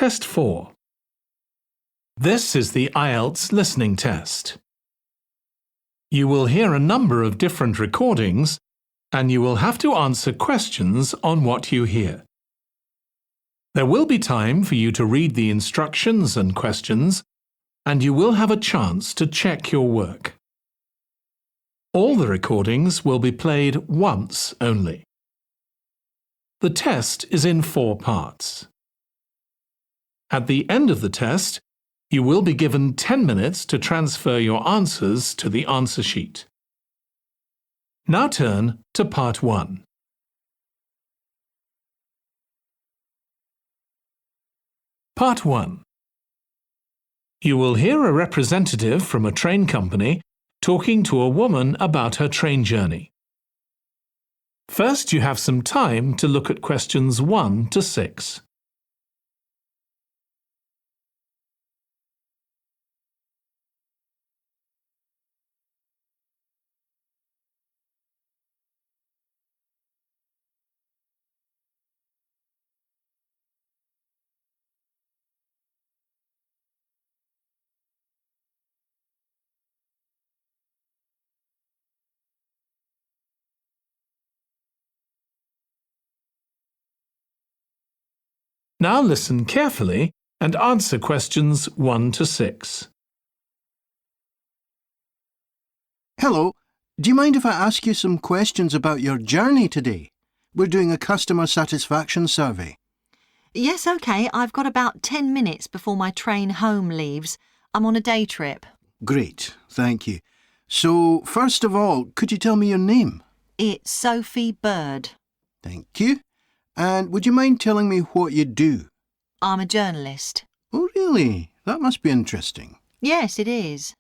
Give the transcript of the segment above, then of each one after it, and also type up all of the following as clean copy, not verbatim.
Test 4. This is the IELTS listening test. You will hear a number of different recordings and you will have to answer questions on what you hear. There will be time for you to read the instructions and questions, and you will have a chance to check your work. All the recordings will be played once only. The test is in 4 parts. At the end of the test, you will be given 10 minutes to transfer your answers to the answer sheet. Now turn to Part 1. Part 1. You will hear a representative from a train company talking to a woman about her train journey. First, you have some time to look at questions 1 to 6. Now listen carefully and answer questions 1 to 6. Hello, do you mind if I ask you some questions about your journey today? We're doing a customer satisfaction survey. Yes, OK. I've got about 10 minutes before my train home leaves. I'm on a day trip. Great, thank you. So, first of all, could you tell me your name? It's Sophie Bird. Thank you. And would you mind telling me what you do? I'm a journalist. Oh, really? That must be interesting. Yes, it is.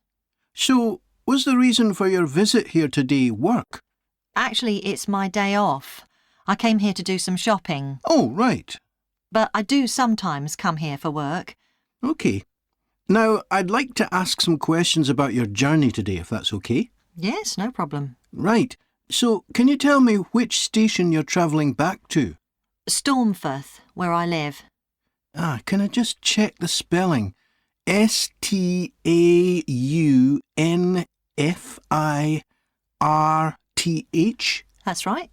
So, was the reason for your visit here today work? Actually, it's my day off. I came here to do some shopping. Oh, right. But I do sometimes come here for work. OK. Now, I'd like to ask some questions about your journey today, if that's OK. Yes, no problem. Right. So, can you tell me which station you're travelling back to? Stormforth, where I live. Can I just check the spelling? Staunfirth? That's right.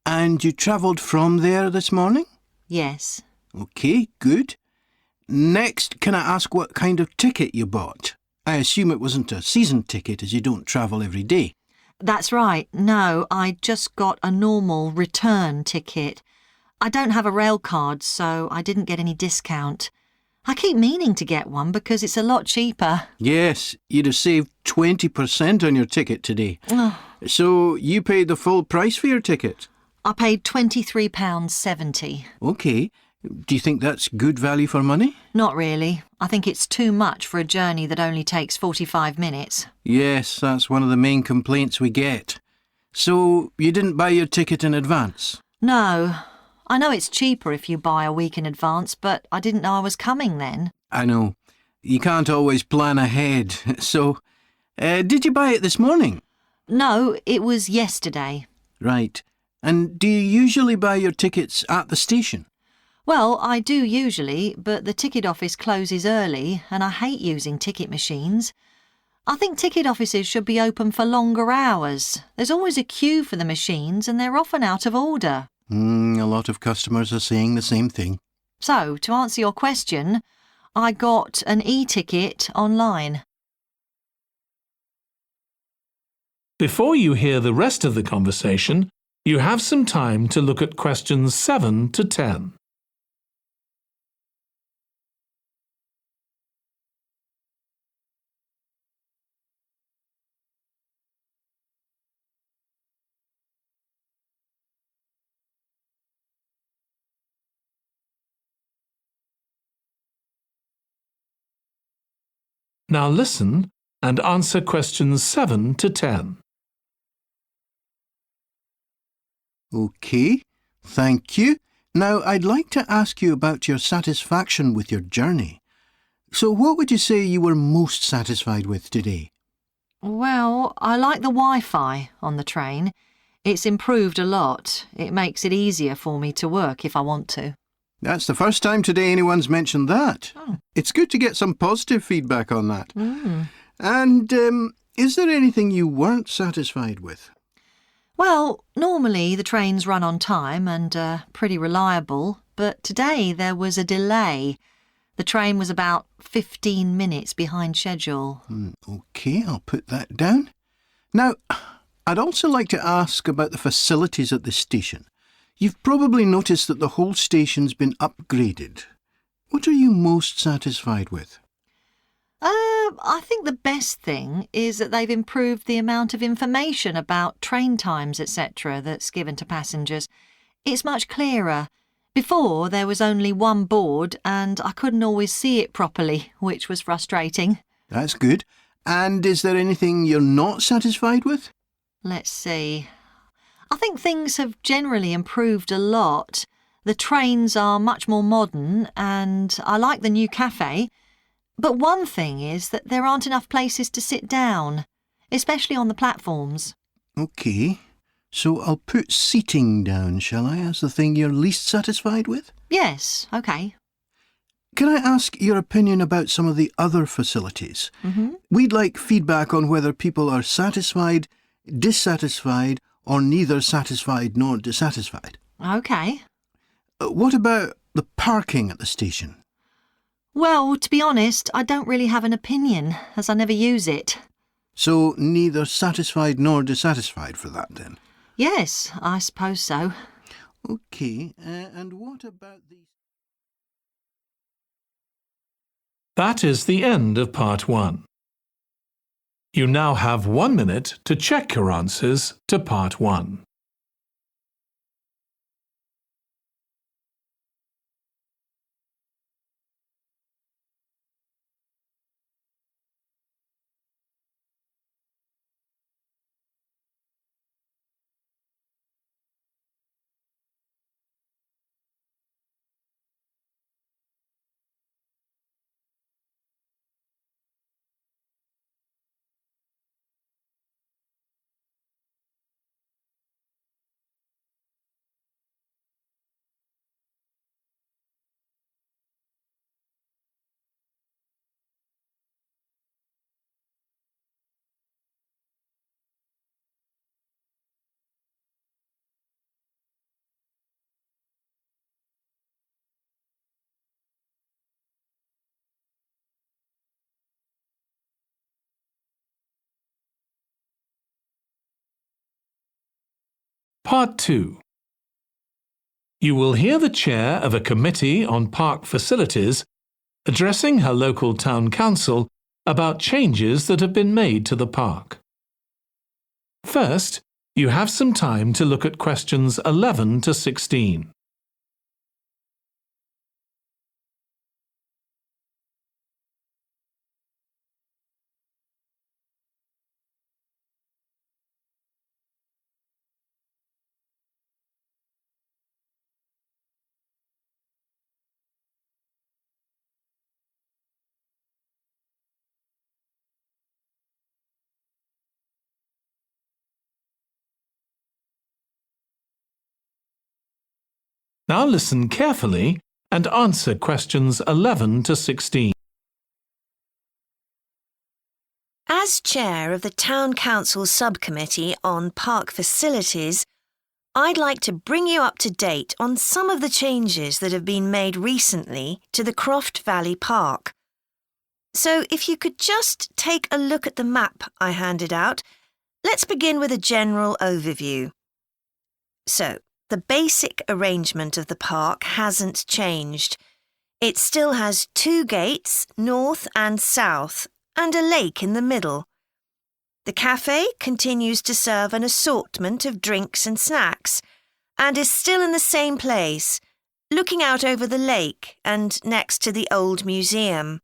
And you travelled from there this morning? Yes. OK, good. Next, can I ask what kind of ticket you bought? I assume it wasn't a season ticket as you don't travel every day. That's right. No, I just got a normal return ticket. I don't have a rail card, so I didn't get any discount. I keep meaning to get one because it's a lot cheaper. Yes, you'd have saved 20% on your ticket today. So you paid the full price for your ticket? I paid £23.70. OK. Do you think that's good value for money? Not really. I think it's too much for a journey that only takes 45 minutes. Yes, that's one of the main complaints we get. So you didn't buy your ticket in advance? No. I know it's cheaper if you buy a week in advance, but I didn't know I was coming then. I know. You can't always plan ahead. So, did you buy it this morning? No, it was yesterday. Right. And do you usually buy your tickets at the station? Well, I do usually, but the ticket office closes early and I hate using ticket machines. I think ticket offices should be open for longer hours. There's always a queue for the machines and they're often out of order. A lot of customers are saying the same thing. So, to answer your question, I got an e-ticket online. Before you hear the rest of the conversation, you have some time to look at questions 7 to 10. Now listen and answer questions 7 to 10. OK, thank you. Now, I'd like to ask you about your satisfaction with your journey. So what would you say you were most satisfied with today? Well, I like the Wi-Fi on the train. It's improved a lot. It makes it easier for me to work if I want to. That's the first time today anyone's mentioned that. Oh. It's good to get some positive feedback on that. Mm. And is there anything you weren't satisfied with? Well, normally the trains run on time and are pretty reliable, but today there was a delay. The train was about 15 minutes behind schedule. OK, I'll put that down. Now, I'd also like to ask about the facilities at the station. You've probably noticed that the whole station's been upgraded. What are you most satisfied with? I think the best thing is that they've improved the amount of information about train times, etc., that's given to passengers. It's much clearer. Before, there was only one board and I couldn't always see it properly, which was frustrating. That's good. And is there anything you're not satisfied with? Let's see. I think things have generally improved a lot. The trains are much more modern and I like the new cafe. But one thing is that there aren't enough places to sit down, especially on the platforms. OK, so I'll put seating down, shall I, as the thing you're least satisfied with? Yes, OK. Can I ask your opinion about some of the other facilities? Mm-hmm. We'd like feedback on whether people are satisfied, dissatisfied, or neither satisfied nor dissatisfied. OK. What about the parking at the station? Well, to be honest, I don't really have an opinion, as I never use it. So neither satisfied nor dissatisfied for that, then? Yes, I suppose so. OK, and what about the... That is the end of part 1. You now have 1 minute to check your answers to part 1. Part 2. You will hear the chair of a committee on park facilities addressing her local town council about changes that have been made to the park. First, you have some time to look at questions 11 to 16. Now listen carefully and answer questions 11 to 16. As chair of the Town Council Subcommittee on Park Facilities, I'd like to bring you up to date on some of the changes that have been made recently to the Croft Valley Park. So if you could just take a look at the map I handed out, let's begin with a general overview. So, the basic arrangement of the park hasn't changed. It still has 2 gates, north and south, and a lake in the middle. The cafe continues to serve an assortment of drinks and snacks, and is still in the same place, looking out over the lake and next to the old museum.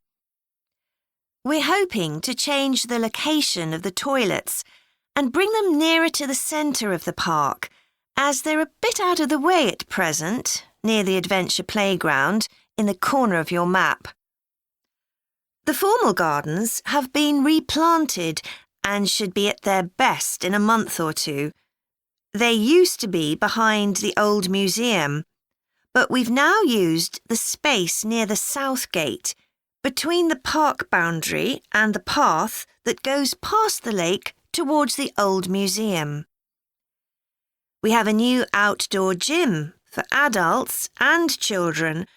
We're hoping to change the location of the toilets and bring them nearer to the centre of the park, as they're a bit out of the way at present, near the adventure playground, in the corner of your map. The formal gardens have been replanted and should be at their best in a month or 2. They used to be behind the old museum, but we've now used the space near the south gate between the park boundary and the path that goes past the lake towards the old museum. We have a new outdoor gym for adults and children,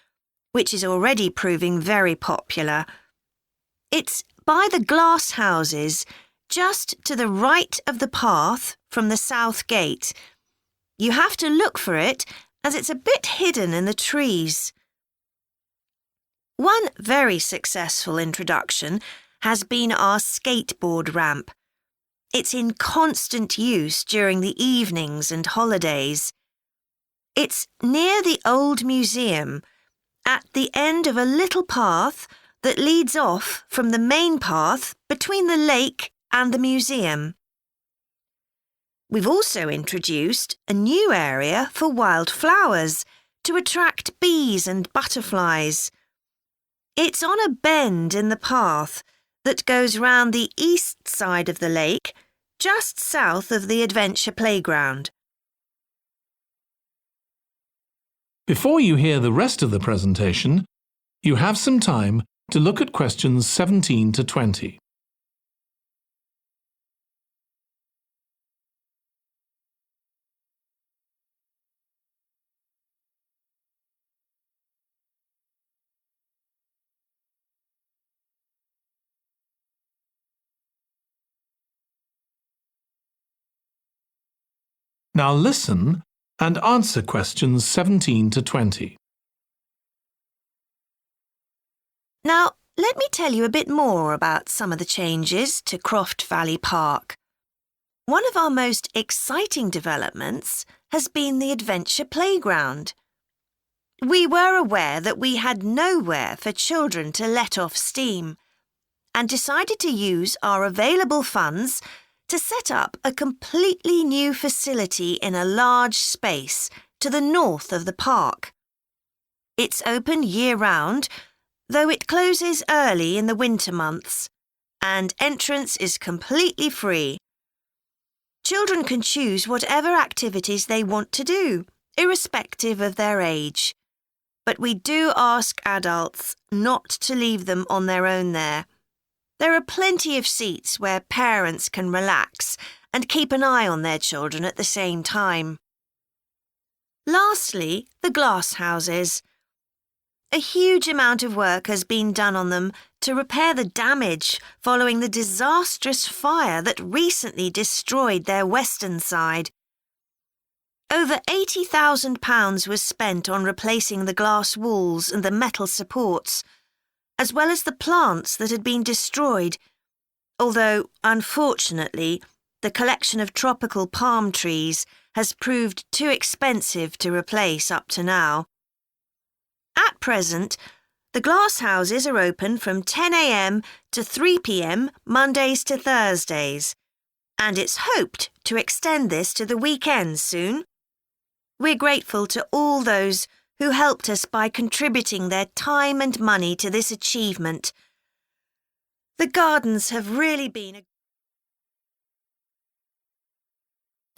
which is already proving very popular. It's by the glass houses, just to the right of the path from the south gate. You have to look for it as it's a bit hidden in the trees. One very successful introduction has been our skateboard ramp. It's in constant use during the evenings and holidays. It's near the old museum, at the end of a little path that leads off from the main path between the lake and the museum. We've also introduced a new area for wildflowers to attract bees and butterflies. It's on a bend in the path that goes round the east side of the lake, just south of the adventure playground. Before you hear the rest of the presentation, you have some time to look at questions 17 to 20. Now listen and answer questions 17 to 20. Now, let me tell you a bit more about some of the changes to Croft Valley Park. One of our most exciting developments has been the adventure playground. We were aware that we had nowhere for children to let off steam and decided to use our available funds to set up a completely new facility in a large space to the north of the park. It's open year-round, though it closes early in the winter months, and entrance is completely free. Children can choose whatever activities they want to do, irrespective of their age. But we do ask adults not to leave them on their own there. There are plenty of seats where parents can relax and keep an eye on their children at the same time. Lastly, the glass houses. A huge amount of work has been done on them to repair the damage following the disastrous fire that recently destroyed their western side. Over £80,000 was spent on replacing the glass walls and the metal supports, as well as the plants that had been destroyed, although, unfortunately, the collection of tropical palm trees has proved too expensive to replace up to now. At present, the glass houses are open from 10 a.m. to 3 p.m. Mondays to Thursdays, and it's hoped to extend this to the weekends soon. We're grateful to all those who helped us by contributing their time and money to this achievement. The gardens have really been a...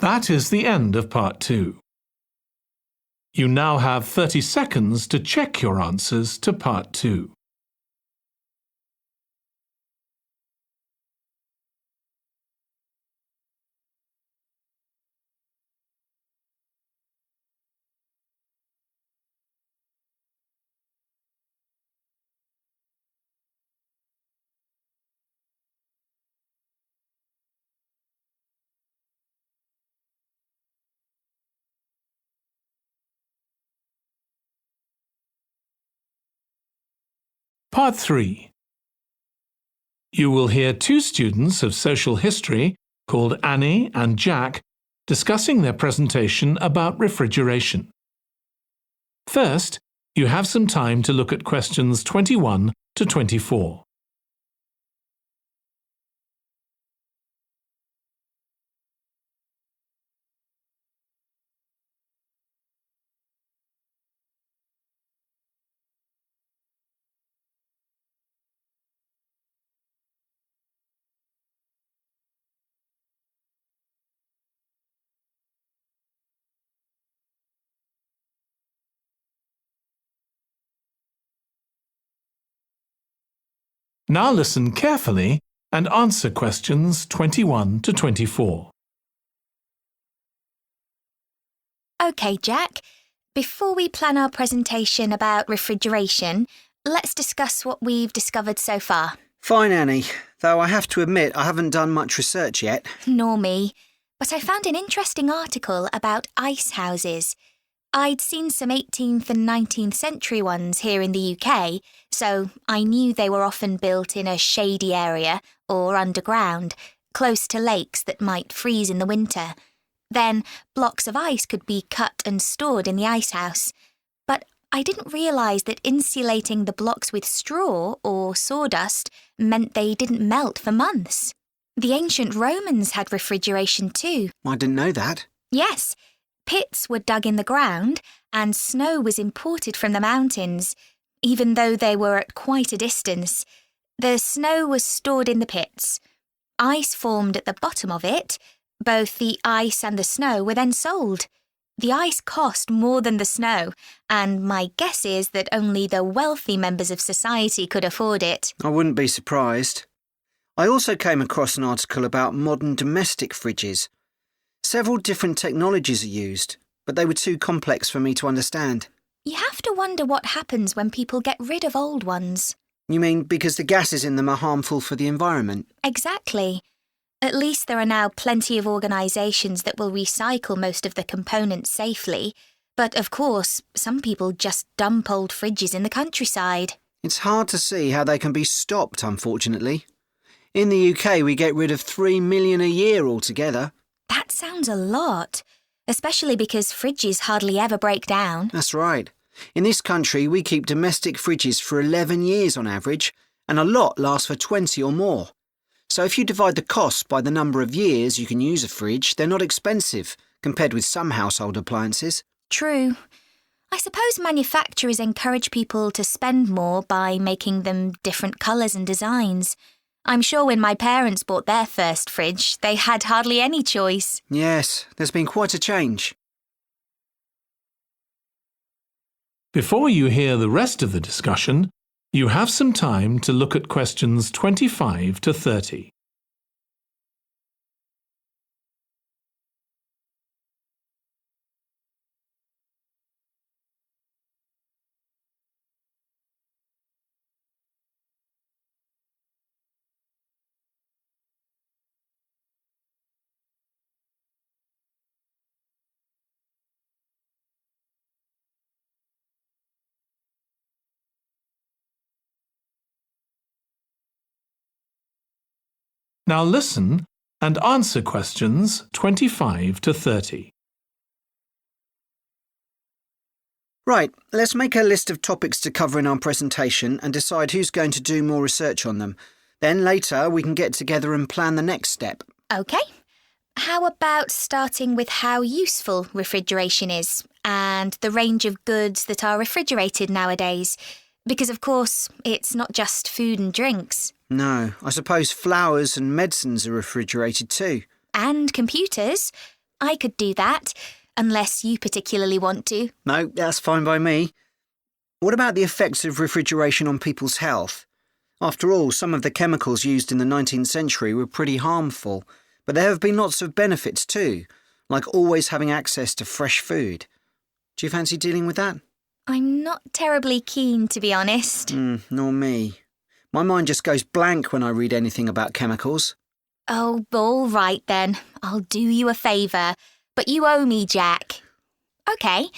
That is the end of part 2. You now have 30 seconds to check your answers to part 2. Part 3. You will hear 2 students of social history called Annie and Jack discussing their presentation about refrigeration. First, you have some time to look at questions 21 to 24. Now listen carefully and answer questions 21 to 24. OK, Jack. Before we plan our presentation about refrigeration, let's discuss what we've discovered so far. Fine, Annie, though I have to admit I haven't done much research yet. Nor me. But I found an interesting article about ice houses. I'd seen some 18th and 19th century ones here in the UK, so I knew they were often built in a shady area or underground, close to lakes that might freeze in the winter. Then blocks of ice could be cut and stored in the ice house. But I didn't realise that insulating the blocks with straw or sawdust meant they didn't melt for months. The ancient Romans had refrigeration too. I didn't know that. Yes, pits were dug in the ground and snow was imported from the mountains, even though they were at quite a distance. The snow was stored in the pits. Ice formed at the bottom of it. Both the ice and the snow were then sold. The ice cost more than the snow, and my guess is that only the wealthy members of society could afford it. I wouldn't be surprised. I also came across an article about modern domestic fridges. Several different technologies are used, but they were too complex for me to understand. You have to wonder what happens when people get rid of old ones. You mean because the gases in them are harmful for the environment? Exactly. At least there are now plenty of organisations that will recycle most of the components safely. But of course, some people just dump old fridges in the countryside. It's hard to see how they can be stopped, unfortunately. In the UK, we get rid of 3 million a year altogether. That sounds a lot, especially because fridges hardly ever break down. That's right. In this country, we keep domestic fridges for 11 years on average, and a lot lasts for 20 or more. So if you divide the cost by the number of years you can use a fridge, they're not expensive, compared with some household appliances. True. I suppose manufacturers encourage people to spend more by making them different colours and designs. I'm sure when my parents bought their first fridge, they had hardly any choice. Yes, there's been quite a change. Before you hear the rest of the discussion, you have some time to look at questions 25 to 30. Now listen and answer questions 25 to 30. Right, let's make a list of topics to cover in our presentation and decide who's going to do more research on them. Then later we can get together and plan the next step. OK. How about starting with how useful refrigeration is and the range of goods that are refrigerated nowadays? Because, of course, it's not just food and drinks. No, I suppose flowers and medicines are refrigerated too. And computers. I could do that, unless you particularly want to. No, that's fine by me. What about the effects of refrigeration on people's health? After all, some of the chemicals used in the 19th century were pretty harmful, but there have been lots of benefits too, like always having access to fresh food. Do you fancy dealing with that? I'm not terribly keen, to be honest. Nor me. My mind just goes blank when I read anything about chemicals. Oh, all right then. I'll do you a favour. But you owe me, Jack. OK.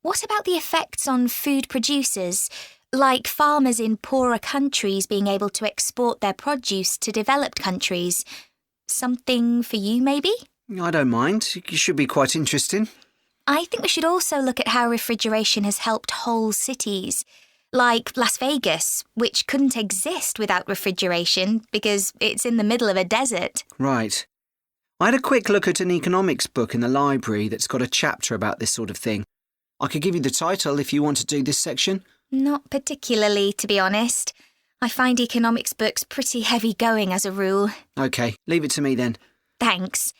What about the effects on food producers, like farmers in poorer countries being able to export their produce to developed countries? Something for you, maybe? I don't mind. It should be quite interesting. I think we should also look at how refrigeration has helped whole cities, like Las Vegas, which couldn't exist without refrigeration because it's in the middle of a desert. Right. I had a quick look at an economics book in the library that's got a chapter about this sort of thing. I could give you the title if you want to do this section. Not particularly, to be honest. I find economics books pretty heavy going as a rule. OK, leave it to me then. Thanks.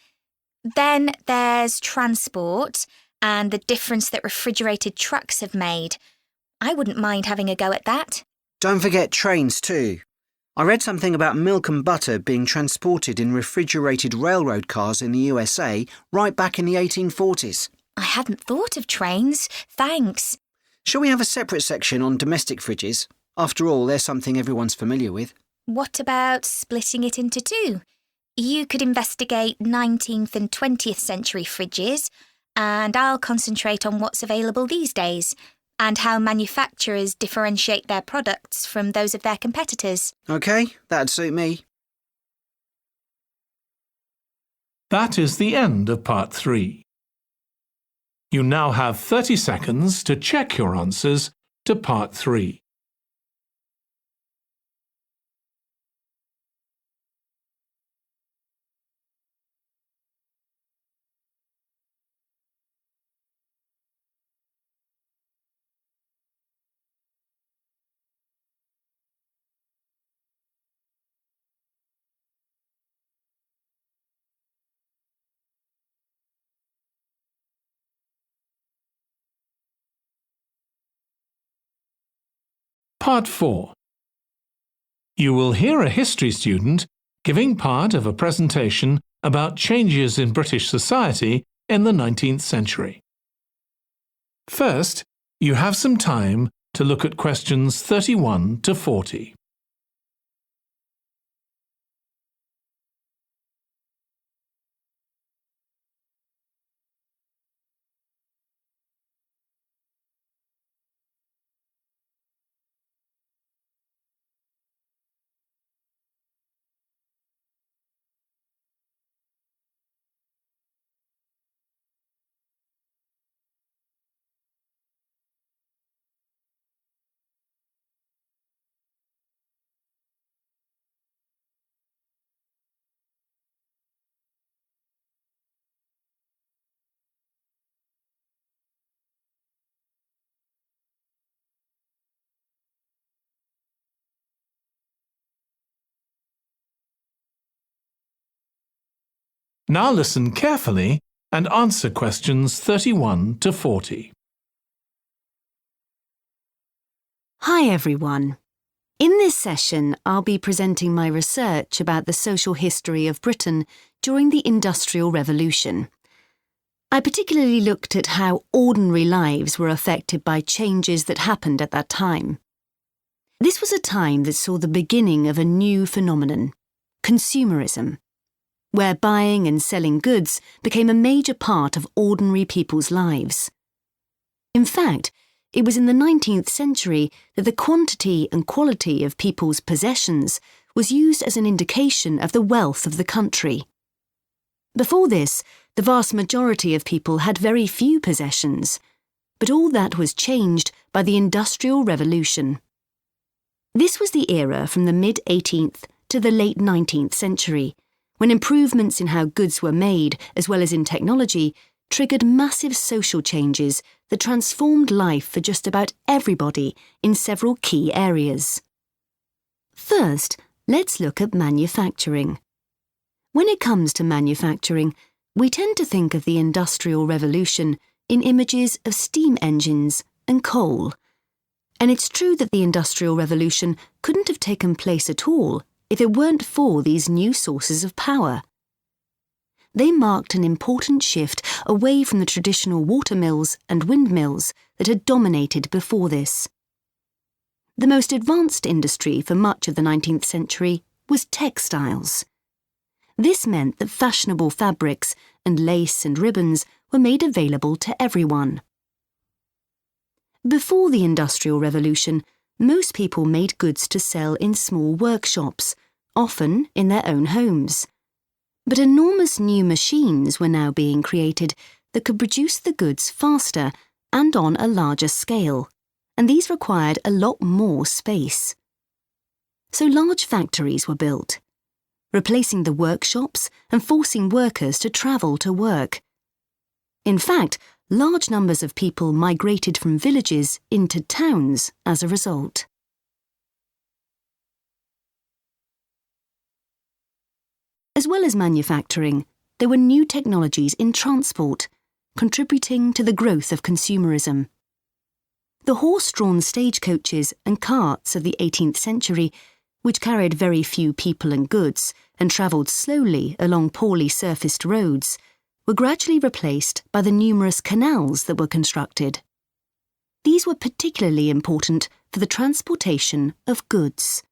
Then there's transport and the difference that refrigerated trucks have made. I wouldn't mind having a go at that. Don't forget trains too. I read something about milk and butter being transported in refrigerated railroad cars in the USA right back in the 1840s. I hadn't thought of trains. Thanks. Shall we have a separate section on domestic fridges? After all, they're something everyone's familiar with. What about splitting it into two? You could investigate 19th and 20th century fridges, and I'll concentrate on what's available these days, and how manufacturers differentiate their products from those of their competitors. OK, that'd suit me. That is the end of part 3. You now have 30 seconds to check your answers to part 3. Part 4. You will hear a history student giving part of a presentation about changes in British society in the 19th century. First, you have some time to look at questions 31 to 40. Now listen carefully and answer questions 31 to 40. Hi everyone. In this session, I'll be presenting my research about the social history of Britain during the Industrial Revolution. I particularly looked at how ordinary lives were affected by changes that happened at that time. This was a time that saw the beginning of a new phenomenon, consumerism, where buying and selling goods became a major part of ordinary people's lives. In fact, it was in the 19th century that the quantity and quality of people's possessions was used as an indication of the wealth of the country. Before this, the vast majority of people had very few possessions, but all that was changed by the Industrial Revolution. This was the era from the mid-18th to the late 19th century, when improvements in how goods were made, as well as in technology, triggered massive social changes that transformed life for just about everybody in several key areas. First, let's look at manufacturing. When it comes to manufacturing, we tend to think of the Industrial Revolution in images of steam engines and coal. And it's true that the Industrial Revolution couldn't have taken place at all if it weren't for these new sources of power. They marked an important shift away from the traditional watermills and windmills that had dominated before this. The most advanced industry for much of the 19th century was textiles. This meant that fashionable fabrics and lace and ribbons were made available to everyone. Before the Industrial Revolution, most people made goods to sell in small workshops, often in their own homes. But enormous new machines were now being created that could produce the goods faster and on a larger scale, and these required a lot more space. So large factories were built, replacing the workshops and forcing workers to travel to work. In fact, large numbers of people migrated from villages into towns as a result. As well as manufacturing, there were new technologies in transport, contributing to the growth of consumerism. The horse-drawn stagecoaches and carts of the 18th century which carried very few people and goods and travelled slowly along poorly surfaced roads, were gradually replaced by the numerous canals that were constructed. These were particularly important for the transportation of goods.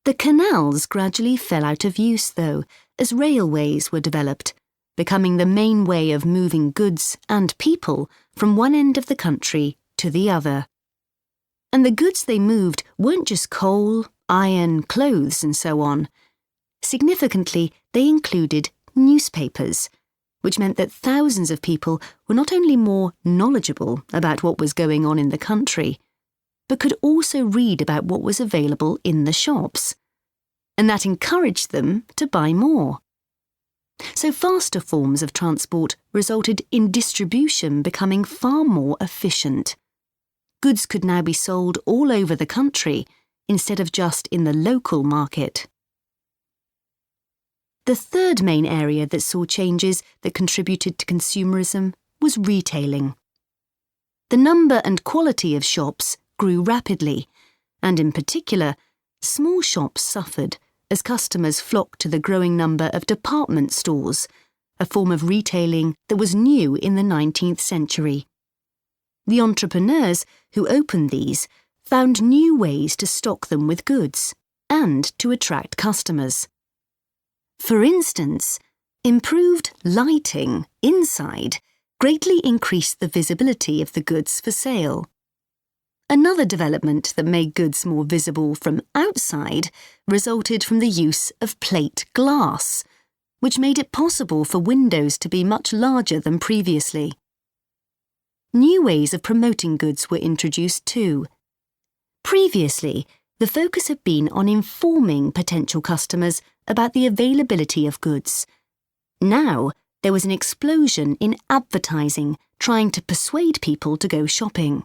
The canals gradually fell out of use, though, as railways were developed, becoming the main way of moving goods and people from one end of the country to the other. And the goods they moved weren't just coal, iron, clothes, and so on. Significantly, they included newspapers, which meant that thousands of people were not only more knowledgeable about what was going on in the country, but could also read about what was available in the shops. And that encouraged them to buy more. So faster forms of transport resulted in distribution becoming far more efficient. Goods could now be sold all over the country instead of just in the local market. The third main area that saw changes that contributed to consumerism was retailing. The number and quality of shops grew rapidly, and in particular, small shops suffered as customers flocked to the growing number of department stores, a form of retailing that was new in the 19th century. The entrepreneurs who opened these found new ways to stock them with goods and to attract customers. For instance, improved lighting inside greatly increased the visibility of the goods for sale. Another development that made goods more visible from outside resulted from the use of plate glass, which made it possible for windows to be much larger than previously. New ways of promoting goods were introduced too. Previously, the focus had been on informing potential customers about the availability of goods. Now, there was an explosion in advertising trying to persuade people to go shopping.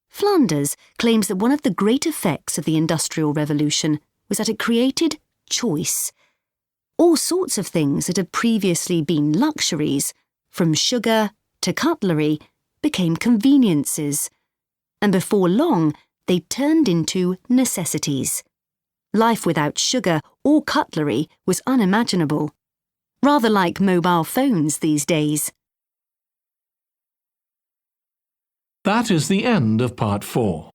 Flanders claims that one of the great effects of the Industrial Revolution was that it created choice. All sorts of things that had previously been luxuries, from sugar to cutlery, became conveniences, and before long they turned into necessities. Life without sugar or cutlery was unimaginable, rather like mobile phones these days. That is the end of part 4.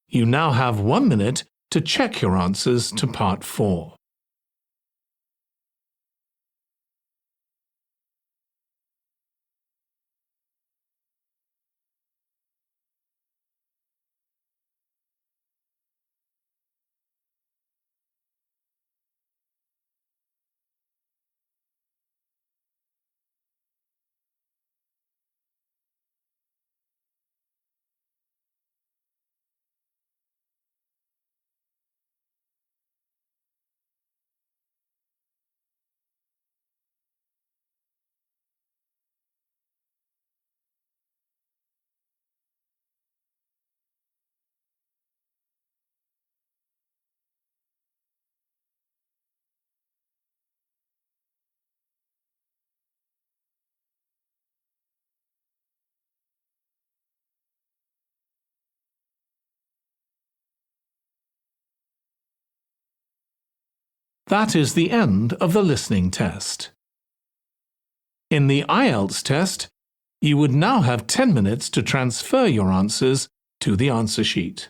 You now have 1 minute to check your answers to part 4. That is the end of the listening test. In the IELTS test, you would now have 10 minutes to transfer your answers to the answer sheet.